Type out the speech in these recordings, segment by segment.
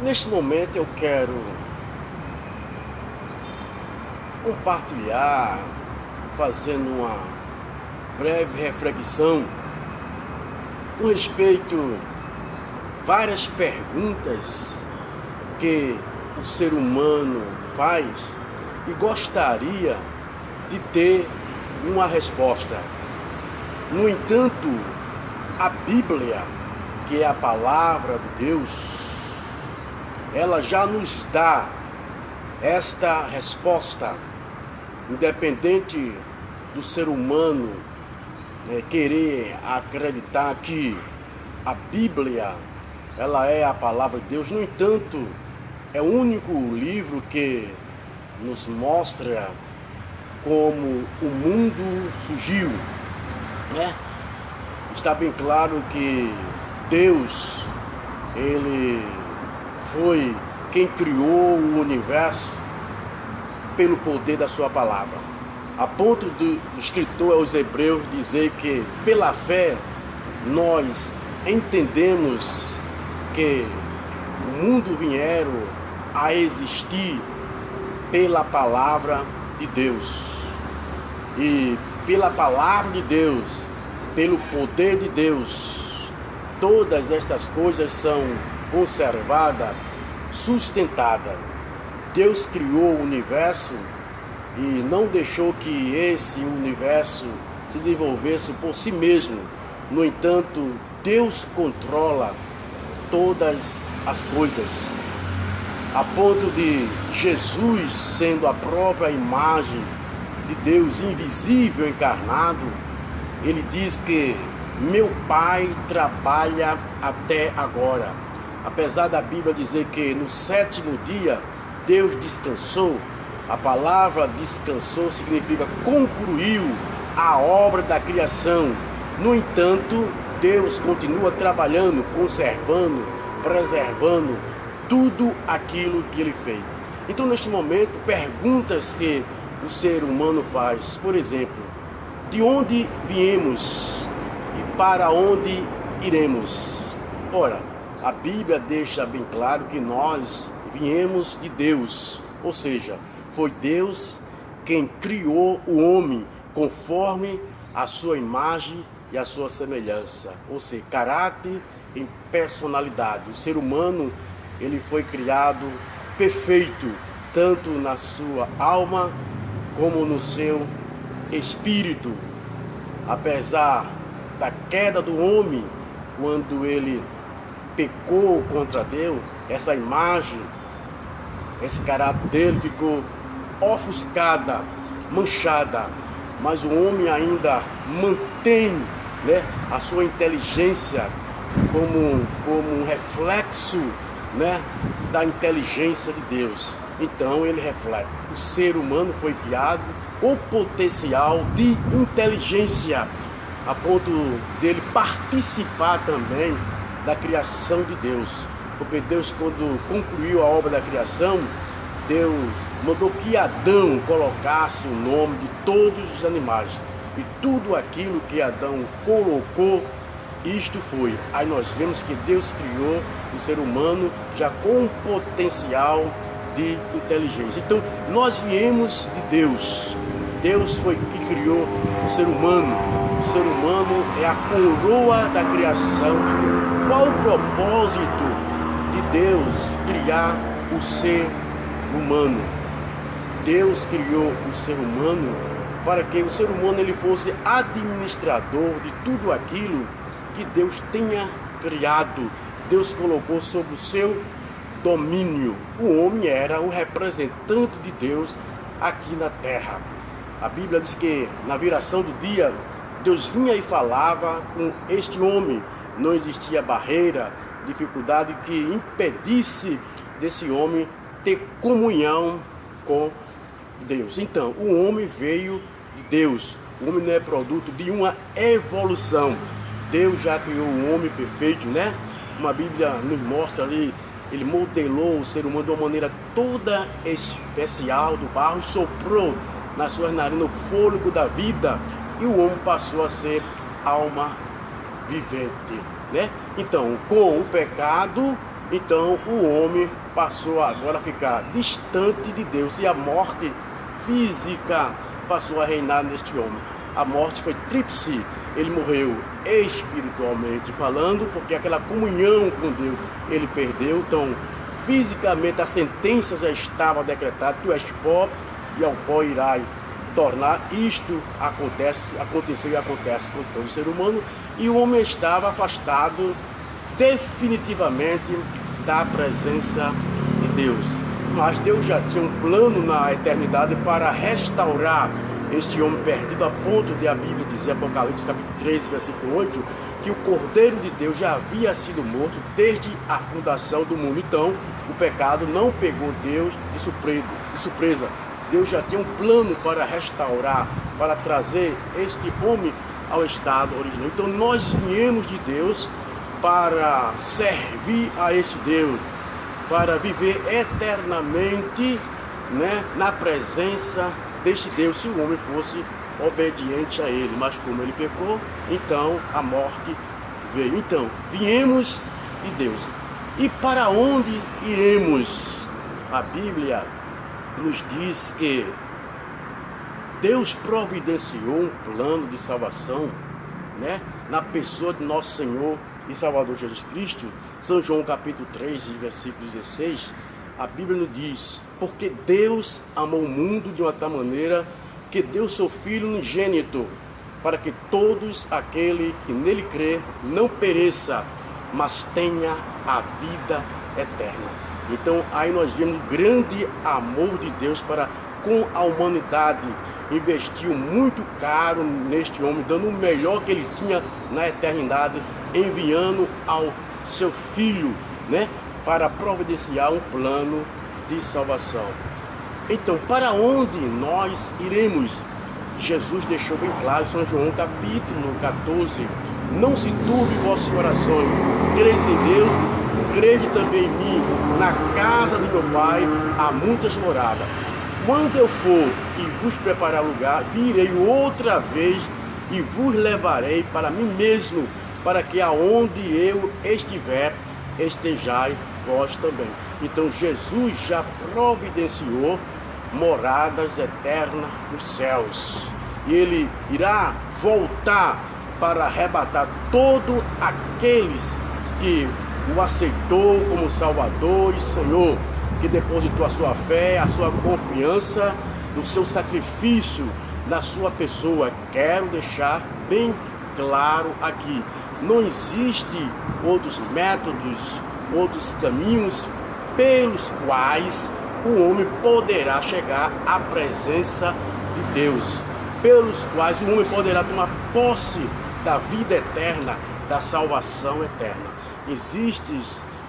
Neste momento eu quero compartilhar, fazendo uma breve reflexão com respeito a várias perguntas que o ser humano faz e gostaria de ter uma resposta. No entanto, a Bíblia, que é a palavra de Deus, ela já nos dá esta resposta, independente do ser humano querer acreditar que a Bíblia ela é a palavra de Deus. No entanto, é o único livro que nos mostra como o mundo surgiu, né? Está bem claro que Deus, ele foi quem criou o universo pelo poder da sua palavra. A ponto do escritor aos Hebreus dizer que pela fé nós entendemos que o mundo vieram a existir pela palavra de Deus. E pela palavra de Deus, pelo poder de Deus, todas estas coisas são conservadas, sustentadas. Deus criou o universo e não deixou que esse universo se desenvolvesse por si mesmo. No entanto, Deus controla todas as coisas, a ponto de Jesus, sendo a própria imagem de Deus invisível encarnado, ele diz que meu Pai trabalha até agora. Apesar da Bíblia dizer que no sétimo dia Deus descansou, a palavra descansou significa concluiu a obra da criação. No entanto, Deus continua trabalhando, conservando, preservando tudo aquilo que ele fez. Então, neste momento, perguntas que o ser humano faz, por exemplo, de onde viemos e para onde iremos? Ora, a Bíblia deixa bem claro que nós viemos de Deus, ou seja, foi Deus quem criou o homem conforme a sua imagem e a sua semelhança, ou seja, caráter e personalidade. O ser humano, ele foi criado perfeito, tanto na sua alma como no seu espírito. Apesar da queda do homem, quando ele pecou contra Deus, essa imagem, esse caráter dele ficou ofuscada, manchada, mas o homem ainda mantém, a sua inteligência como um reflexo, da inteligência de Deus. Então ele reflete. O ser humano foi criado com potencial de inteligência, a ponto dele participar também da criação de Deus. Porque Deus, quando concluiu a obra da criação, Deus mandou que Adão colocasse o nome de todos os animais. E tudo aquilo que Adão colocou, isto foi. Aí nós vemos que Deus criou o ser humano já com um potencial de inteligência. Então, nós viemos de Deus. Deus foi que criou o ser humano. O ser humano é a coroa da criação de Deus. Qual o propósito de Deus criar o ser humano? Deus criou o ser humano para que o ser humano ele fosse administrador de tudo aquilo que Deus tenha criado. Deus colocou sob o seu domínio. O homem era o representante de Deus aqui na terra. A Bíblia diz que na viração do dia, Deus vinha e falava com este homem. Não existia barreira, dificuldade que impedisse desse homem ter comunhão com Deus. Então, o homem veio de Deus. O homem não é produto de uma evolução. Deus já criou o homem perfeito, Uma Bíblia nos mostra ali, ele modelou o ser humano de uma maneira toda especial do barro e soprou nas suas narinas o fôlego da vida e o homem passou a ser alma vivente, Então, com o pecado, Então o homem passou agora a ficar distante de Deus e a morte física passou a reinar neste homem. A morte foi tríplice. Ele morreu espiritualmente falando, porque aquela comunhão com Deus ele perdeu. Então, fisicamente a sentença já estava decretada: tu és pó e ao pó irás tornar. Isto aconteceu e acontece com todo ser humano. E o homem estava afastado definitivamente da presença de Deus. Mas Deus já tinha um plano na eternidade para restaurar este homem perdido, a ponto de a Bíblia dizer, Apocalipse capítulo 13, versículo 8, que o Cordeiro de Deus já havia sido morto desde a fundação do mundo. Então, o pecado não pegou Deus de surpresa. Deus já tinha um plano para restaurar, para trazer este homem ao estado original. Então, nós viemos de Deus para servir a esse Deus, para viver eternamente, né, na presença deste Deus, se o homem fosse obediente a ele. Mas como ele pecou, então a morte veio. Então, viemos de Deus. E para onde iremos? A Bíblia nos diz que Deus providenciou um plano de salvação, né, na pessoa de nosso Senhor e Salvador Jesus Cristo. São João capítulo 3, versículo 16, a Bíblia nos diz: porque Deus amou o mundo de uma tal maneira que deu seu Filho unigênito, para que todos aquele que nele crê não pereça, mas tenha a vida eterna. Então aí nós vemos o grande amor de Deus para com a humanidade. Investiu muito caro neste homem, dando o melhor que ele tinha na eternidade, enviando ao seu Filho, né, para providenciar um plano de salvação. Então, para onde nós iremos? Jesus deixou bem claro, São João capítulo 14, não se turbe vossas orações, creis em Deus, crede também em mim. Na casa de meu Pai há muitas moradas. Quando eu for e vos preparar lugar, virei outra vez e vos levarei para mim mesmo, para que aonde eu estiver, estejais vós também. Então Jesus já providenciou moradas eternas nos céus. E ele irá voltar para arrebatar todos aqueles que o aceitou como Salvador e Senhor, que depositou a sua fé, a sua confiança, no seu sacrifício, na sua pessoa. Quero deixar bem claro aqui: não existe outros métodos, outros caminhos pelos quais o homem poderá chegar à presença de Deus, pelos quais o homem poderá tomar posse da vida eterna, da salvação eterna. Existem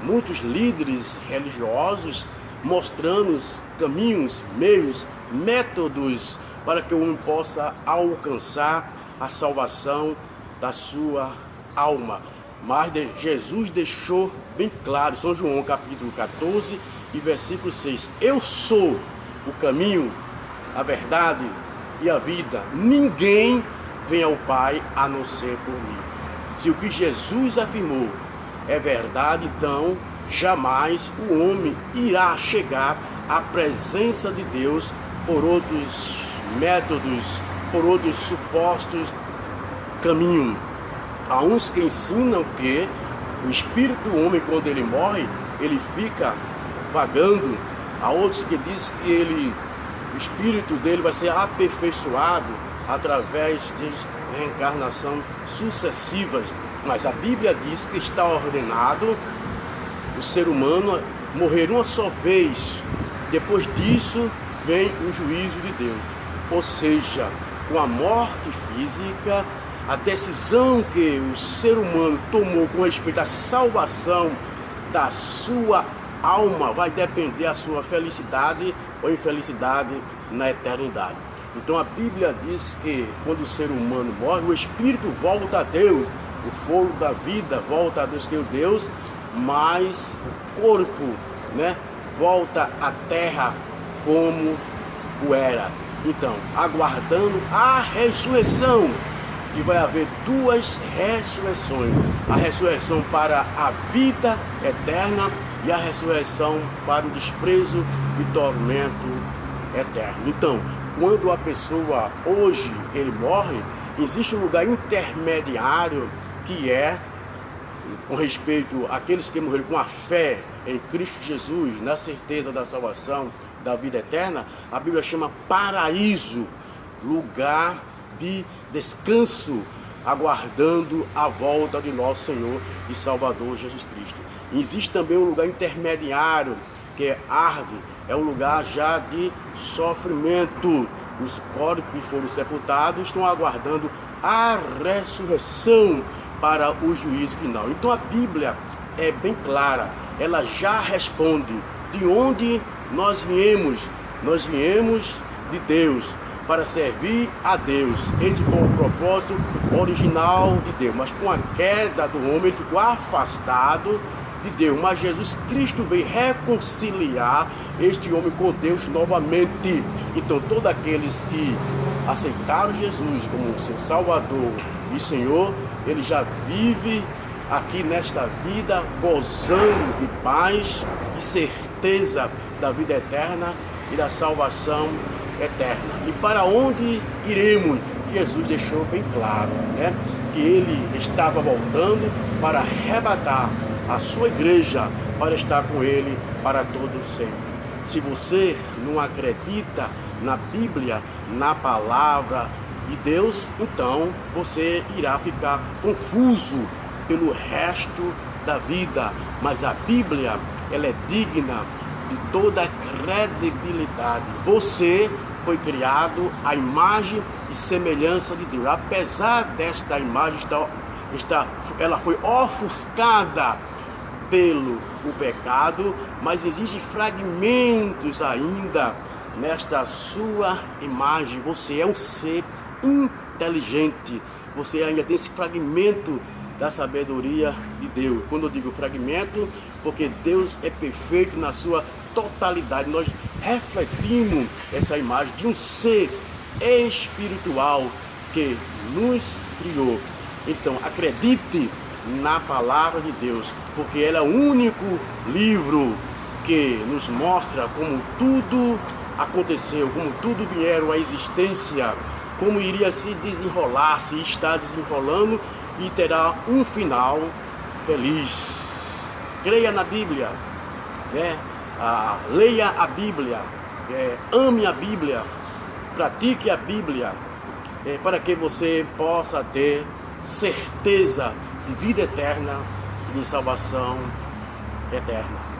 muitos líderes religiosos mostrando caminhos, meios, métodos para que o homem possa alcançar a salvação da sua alma. Mas Jesus deixou bem claro, São João capítulo 14 e versículo 6, eu sou o caminho, a verdade e a vida. Ninguém vem ao Pai a não ser por mim. Se o que Jesus afirmou é verdade, então jamais o homem irá chegar à presença de Deus por outros métodos, por outros supostos caminhos. Há uns que ensinam que o espírito do homem, quando ele morre, ele fica vagando. Há outros que dizem que o espírito dele vai ser aperfeiçoado através de reencarnação sucessivas. Mas a Bíblia diz que está ordenado o ser humano morrer uma só vez. Depois disso vem o juízo de Deus. Ou seja, com a morte física, a decisão que o ser humano tomou com respeito à salvação da sua alma vai depender da sua felicidade ou infelicidade na eternidade. Então a Bíblia diz que quando o ser humano morre, o espírito volta a Deus, o fogo da vida volta a Deus, que é o Deus, mas o corpo, né, volta à terra como o era. Então, aguardando a ressurreição que vai haver duas ressurreições: a ressurreição para a vida eterna e a ressurreição para o desprezo e tormento eterno. Então, quando a pessoa hoje ele morre, existe um lugar intermediário que é com respeito àqueles que morreram com a fé em Cristo Jesus, na certeza da salvação, da vida eterna. A Bíblia chama paraíso, lugar de descanso, aguardando a volta de nosso Senhor e Salvador Jesus Cristo. E existe também um lugar intermediário, que é Arde, é um lugar já de sofrimento. Os corpos que foram sepultados estão aguardando a ressurreição para o juízo final. Então a Bíblia é bem clara, ela já responde de onde nós viemos. Nós viemos de Deus, para servir a Deus. Esse foi o propósito original de Deus, mas com a queda do homem ele ficou afastado de Deus. Mas Jesus Cristo veio reconciliar este homem com Deus novamente. Então todos aqueles que aceitaram Jesus como seu Salvador e Senhor, ele já vive aqui nesta vida gozando de paz e certeza da vida eterna e da salvação eterna. E para onde iremos? Jesus deixou bem claro, que ele estava voltando para arrebatar a sua igreja, para estar com ele para todo sempre. Se você não acredita na Bíblia, na palavra de Deus, então você irá ficar confuso pelo resto da vida. Mas a Bíblia, ela é digna de toda credibilidade. Você foi criado à imagem e semelhança de Deus. Apesar desta imagem ela foi ofuscada pelo pecado, mas existem fragmentos ainda nesta sua imagem. Você é um ser inteligente. Você ainda tem esse fragmento da sabedoria de Deus. Quando eu digo fragmento, porque Deus é perfeito na sua totalidade. Nós refletimos essa imagem de um ser espiritual que nos criou. Então acredite na palavra de Deus, porque ela é o único livro que nos mostra como tudo aconteceu, como tudo vieram à existência, como iria se desenrolar, se está desenrolando e terá um final feliz. Creia na Bíblia, leia a Bíblia, ame a Bíblia, pratique a Bíblia, para que você possa ter certeza de vida eterna e de salvação eterna.